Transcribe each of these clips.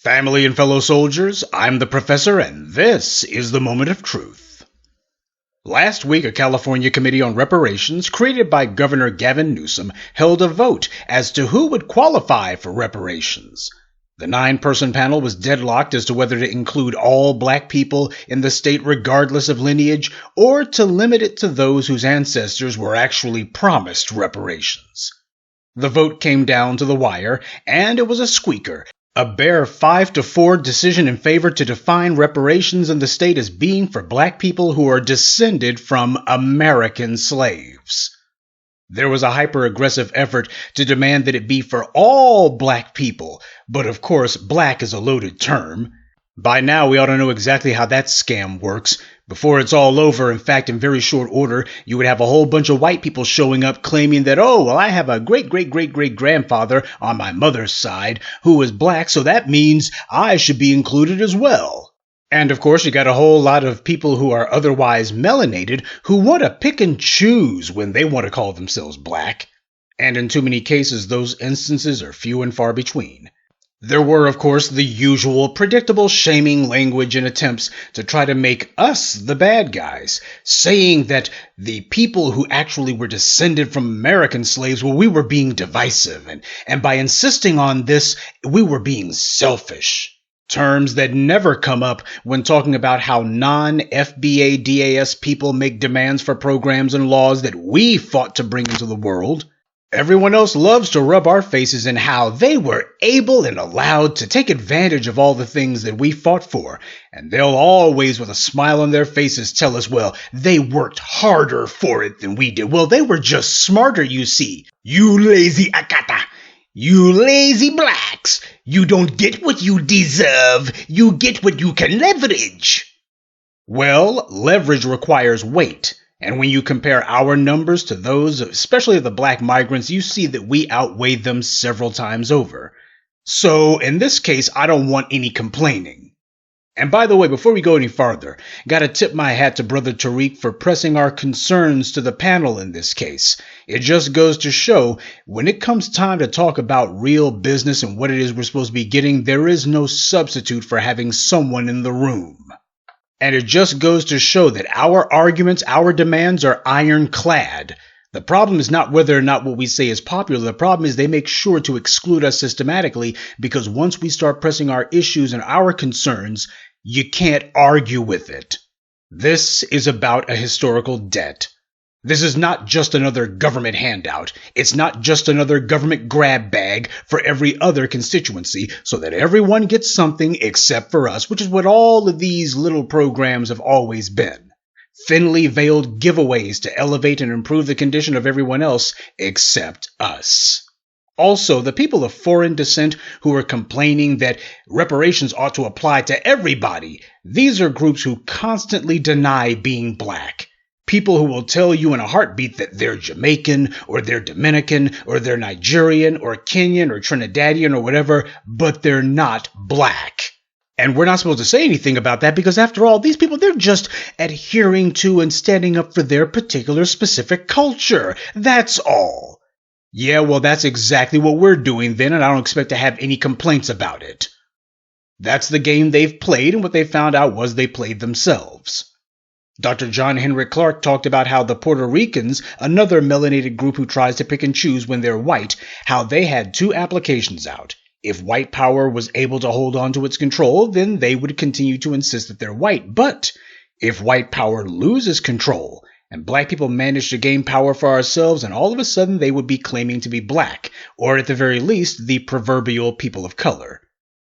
Family and fellow soldiers, I'm the Professor, and this is the Moment of Truth. Last week, a California Committee on Reparations, created by Governor Gavin Newsom, held a vote as to who would qualify for reparations. The 9-person panel was deadlocked as to whether to include all black people in the state regardless of lineage, or to limit it to those whose ancestors were actually promised reparations. The vote came down to the wire, and it was a squeaker. A bare 5-4 decision in favor to define reparations in the state as being for black people who are descended from American slaves. There was a hyper-aggressive effort to demand that it be for all black people, but of course black is a loaded term. By now we ought to know exactly how that scam works. Before it's all over, in fact, in very short order, you would have a whole bunch of white people showing up claiming that, oh, well, I have a great-great-great-great-grandfather on my mother's side who is black, so that means I should be included as well. And of course, you got a whole lot of people who are otherwise melanated who want to pick and choose when they want to call themselves black. And in too many cases, those instances are few and far between. There were, of course, the usual predictable shaming language and attempts to try to make us the bad guys, saying that the people who actually were descended from American slaves, well, we were being divisive, and by insisting on this, we were being selfish. Terms that never come up when talking about how non-FBA DAS people make demands for programs and laws that we fought to bring into the world. Everyone else loves to rub our faces in how they were able and allowed to take advantage of all the things that we fought for, and they'll always, with a smile on their faces, tell us, well, they worked harder for it than we did. Well, they were just smarter, you see. You lazy akata. You lazy blacks. You don't get what you deserve. You get what you can leverage. Well, leverage requires weight. And when you compare our numbers to those, especially of the black migrants, you see that we outweigh them several times over. So, in this case, I don't want any complaining. And by the way, before we go any farther, gotta tip my hat to Brother Tariq for pressing our concerns to the panel in this case. It just goes to show, when it comes time to talk about real business and what it is we're supposed to be getting, there is no substitute for having someone in the room. And it just goes to show that our arguments, our demands are ironclad. The problem is not whether or not what we say is popular. The problem is they make sure to exclude us systematically, because once we start pressing our issues and our concerns, you can't argue with it. This is about a historical debt. This is not just another government handout. It's not just another government grab bag for every other constituency so that everyone gets something except for us, which is what all of these little programs have always been. Thinly veiled giveaways to elevate and improve the condition of everyone else except us. Also, the people of foreign descent who are complaining that reparations ought to apply to everybody, these are groups who constantly deny being black. People who will tell you in a heartbeat that they're Jamaican, or they're Dominican, or they're Nigerian, or Kenyan, or Trinidadian, or whatever, but they're not black. And we're not supposed to say anything about that because, after all, these people, they're just adhering to and standing up for their particular specific culture. That's all. Yeah, well, that's exactly what we're doing then, and I don't expect to have any complaints about it. That's the game they've played, and what they found out was they played themselves. Dr. John Henrik Clark talked about how the Puerto Ricans, another melanated group who tries to pick and choose when they're white, how they had 2 applications out. If white power was able to hold on to its control, then they would continue to insist that they're white. But if white power loses control, and black people manage to gain power for ourselves, and all of a sudden they would be claiming to be black, or at the very least, the proverbial people of color.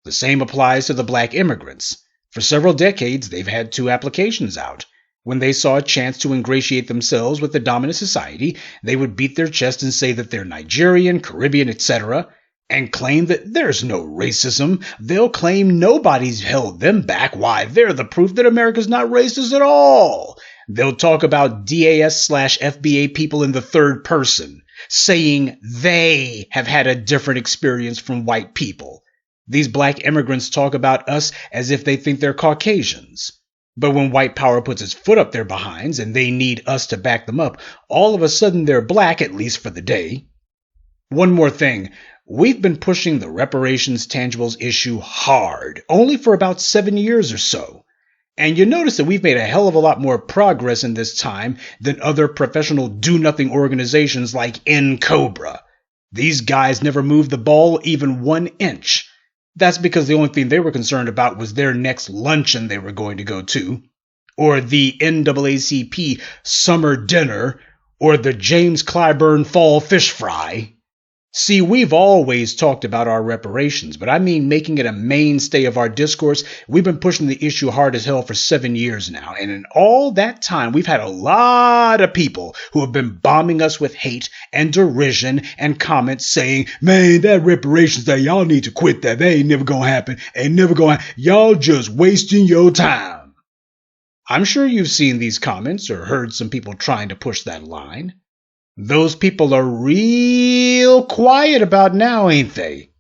The same applies to the black immigrants. For several decades, they've had 2 applications out. When they saw a chance to ingratiate themselves with the dominant society, they would beat their chest and say that they're Nigerian, Caribbean, etc., and claim that there's no racism. They'll claim nobody's held them back. Why, they're the proof that America's not racist at all. They'll talk about DAS/FBA people in the third person, saying they have had a different experience from white people. These black immigrants talk about us as if they think they're Caucasians. But when white power puts its foot up their behinds and they need us to back them up, all of a sudden they're black, at least for the day. One more thing. we've been pushing the reparations tangibles issue hard, only for about 7 years or so. And you notice that we've made a hell of a lot more progress in this time than other professional do-nothing organizations like NCOBRA. These guys never moved the ball even 1 inch. That's because the only thing they were concerned about was their next luncheon they were going to go to, or the NAACP summer dinner, or the James Clyburn fall fish fry. See, we've always talked about our reparations, but I mean making it a mainstay of our discourse. We've been pushing the issue hard as hell for 7 years now, and in all that time, we've had a lot of people who have been bombing us with hate and derision and comments saying, man, that reparations thing, y'all need to quit that. That ain't never gonna happen. Ain't never gonna happen. Y'all just wasting your time. I'm sure you've seen these comments or heard some people trying to push that line. Those people are real quiet about now, ain't they?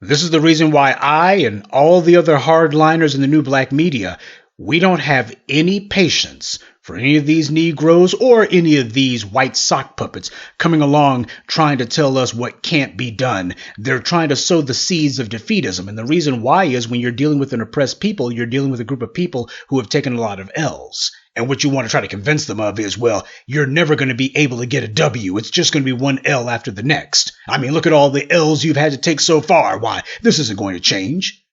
This is the reason why I and all the other hardliners in the new black media, we don't have any patience for any of these Negroes or any of these white sock puppets coming along trying to tell us what can't be done. They're trying to sow the seeds of defeatism. And the reason why is when you're dealing with an oppressed people, you're dealing with a group of people who have taken a lot of L's. And what you want to try to convince them of is, well, you're never going to be able to get a W. It's just going to be one L after the next. I mean, look at all the L's you've had to take so far. Why, this isn't going to change.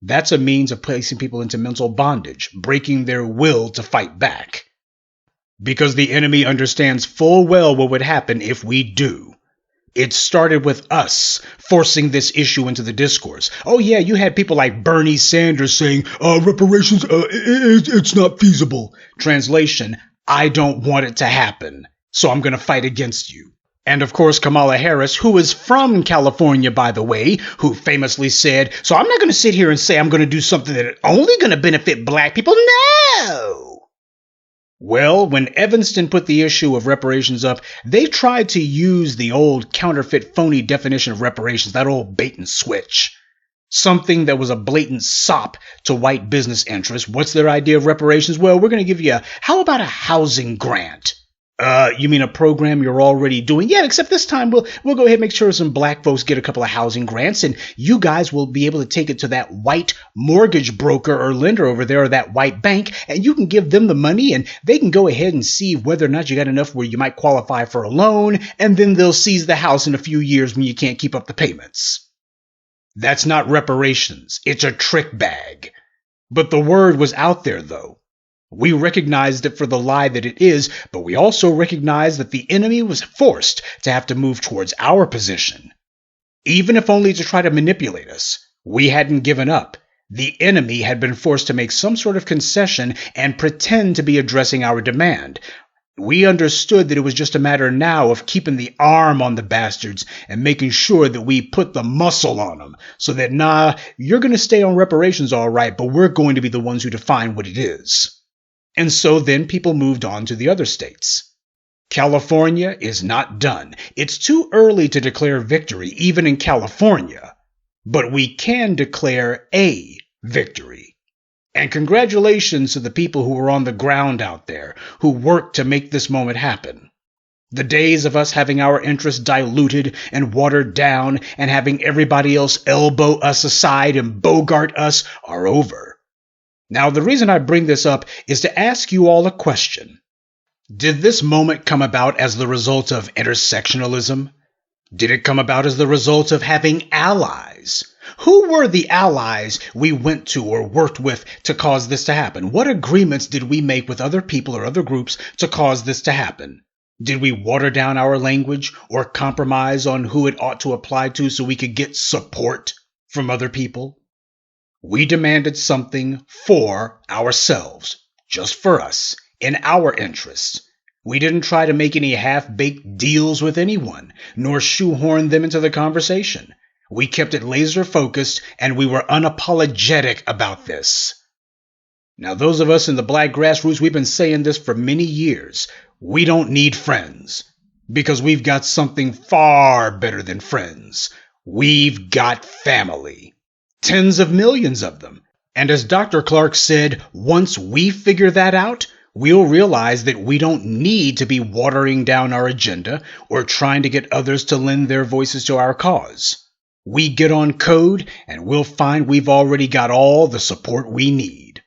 That's a means of placing people into mental bondage, breaking their will to fight back. Because the enemy understands full well what would happen if we do. It started with us forcing this issue into the discourse. Oh yeah, you had people like Bernie Sanders saying, reparations, it's not feasible. Translation, I don't want it to happen, so I'm going to fight against you. And of course, Kamala Harris, who is from California, by the way, who famously said, so I'm not going to sit here and say I'm going to do something that is only going to benefit black people. No! Well, when Evanston put the issue of reparations up, they tried to use the old counterfeit phony definition of reparations, that old bait and switch. Something that was a blatant sop to white business interests. What's their idea of reparations? Well, we're going to give you how about a housing grant? You mean a program you're already doing? Yeah, except this time we'll go ahead and make sure some black folks get a couple of housing grants, and you guys will be able to take it to that white mortgage broker or lender over there or that white bank, and you can give them the money, and they can go ahead and see whether or not you got enough where you might qualify for a loan, and then they'll seize the house in a few years when you can't keep up the payments. That's not reparations. It's a trick bag. But the word was out there, though. We recognized it for the lie that it is, but we also recognized that the enemy was forced to have to move towards our position. Even if only to try to manipulate us, we hadn't given up. The enemy had been forced to make some sort of concession and pretend to be addressing our demand. We understood that it was just a matter now of keeping the arm on the bastards and making sure that we put the muscle on them so that, you're going to stay on reparations all right, but we're going to be the ones who define what it is. And so then people moved on to the other states. California is not done. It's too early to declare victory, even in California. But we can declare a victory. And congratulations to the people who are on the ground out there, who worked to make this moment happen. The days of us having our interests diluted and watered down and having everybody else elbow us aside and bogart us are over. Now, the reason I bring this up is to ask you all a question. Did this moment come about as the result of intersectionalism? Did it come about as the result of having allies? Who were the allies we went to or worked with to cause this to happen? What agreements did we make with other people or other groups to cause this to happen? Did we water down our language or compromise on who it ought to apply to so we could get support from other people? We demanded something for ourselves, just for us, in our interests. We didn't try to make any half-baked deals with anyone, nor shoehorn them into the conversation. We kept it laser-focused, and we were unapologetic about this. Now, those of us in the black grassroots, we've been saying this for many years. We don't need friends, because we've got something far better than friends. We've got family. Tens of millions of them. And as Dr. Clark said, once we figure that out, we'll realize that we don't need to be watering down our agenda or trying to get others to lend their voices to our cause. We get on code, and we'll find we've already got all the support we need.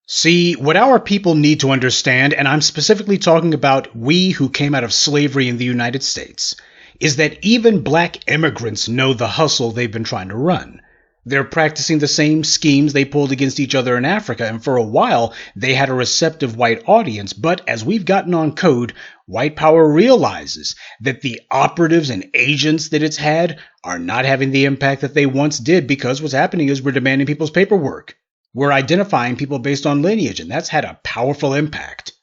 See, what our people need to understand, and I'm specifically talking about we who came out of slavery in the United States, is that even black immigrants know the hustle they've been trying to run. They're practicing the same schemes they pulled against each other in Africa, and for a while they had a receptive white audience. But as we've gotten on code, white power realizes that the operatives and agents that it's had are not having the impact that they once did, because what's happening is we're demanding people's paperwork. We're identifying people based on lineage, and that's had a powerful impact.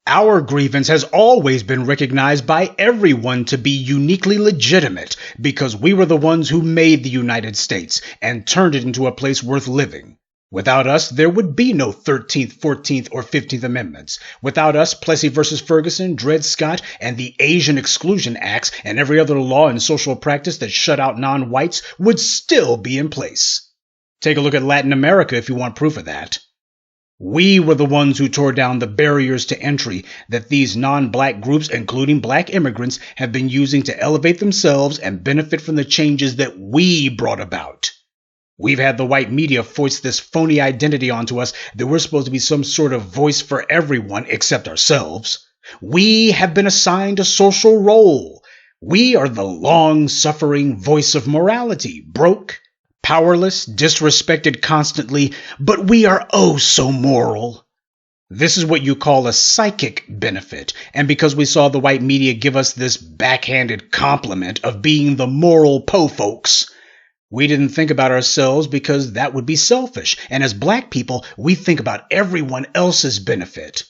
Our grievance has always been recognized by everyone to be uniquely legitimate because we were the ones who made the United States and turned it into a place worth living. Without us, there would be no 13th, 14th, or 15th Amendments. Without us, Plessy versus Ferguson, Dred Scott, and the Asian Exclusion Acts and every other law and social practice that shut out non-whites would still be in place. Take a look at Latin America if you want proof of that. We were the ones who tore down the barriers to entry that these non-black groups, including black immigrants, have been using to elevate themselves and benefit from the changes that we brought about. We've had the white media foist this phony identity onto us that we're supposed to be some sort of voice for everyone except ourselves. We have been assigned a social role. We are the long-suffering voice of morality, broke, powerless, disrespected constantly, but we are oh so moral. This is what you call a psychic benefit, and because we saw the white media give us this backhanded compliment of being the moral po-folks, we didn't think about ourselves because that would be selfish, and as black people, we think about everyone else's benefit.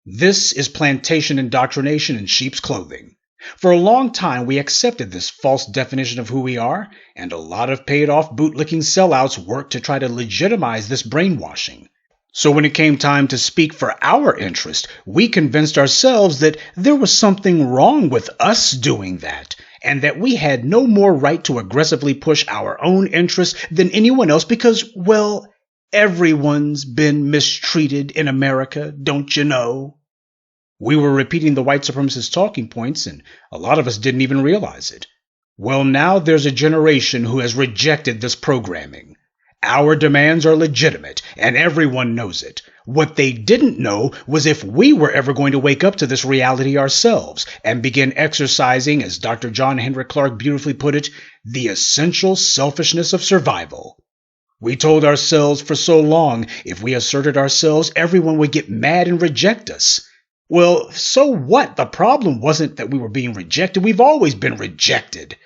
This is plantation indoctrination in sheep's clothing. For a long time, we accepted this false definition of who we are, and a lot of paid-off bootlicking sellouts worked to try to legitimize this brainwashing. So when it came time to speak for our interest, we convinced ourselves that there was something wrong with us doing that, and that we had no more right to aggressively push our own interests than anyone else because, well, everyone's been mistreated in America, don't you know? We were repeating the white supremacist talking points, and a lot of us didn't even realize it. Well, now there's a generation who has rejected this programming. Our demands are legitimate, and everyone knows it. What they didn't know was if we were ever going to wake up to this reality ourselves and begin exercising, as Dr. John Henrik Clarke beautifully put it, the essential selfishness of survival. We told ourselves for so long, if we asserted ourselves, everyone would get mad and reject us. Well, so what? The problem wasn't that we were being rejected. We've always been rejected.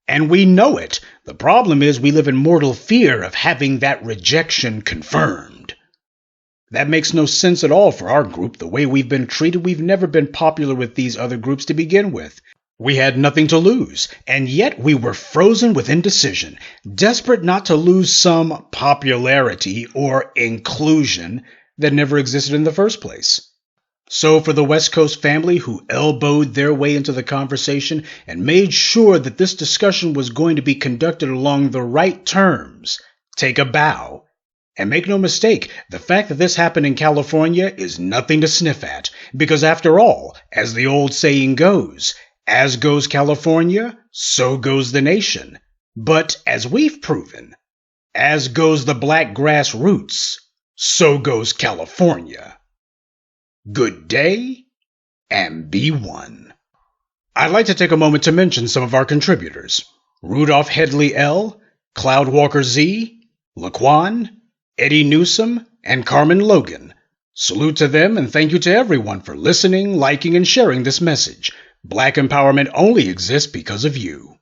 And we know it. The problem is we live in mortal fear of having that rejection confirmed. That makes no sense at all for our group. The way we've been treated, we've never been popular with these other groups to begin with. We had nothing to lose, and yet we were frozen with indecision, desperate not to lose some popularity or inclusion that never existed in the first place. So for the West Coast family who elbowed their way into the conversation and made sure that this discussion was going to be conducted along the right terms, take a bow. And make no mistake, the fact that this happened in California is nothing to sniff at, because after all, as the old saying goes, as goes California, so goes the nation. But as we've proven, as goes the black grassroots, so goes California. Good day, and be one. I'd like to take a moment to mention some of our contributors. Rudolph Headley L., Cloudwalker Z., Laquan, Eddie Newsom, and Carmen Logan. Salute to them and thank you to everyone for listening, liking, and sharing this message. Black empowerment only exists because of you.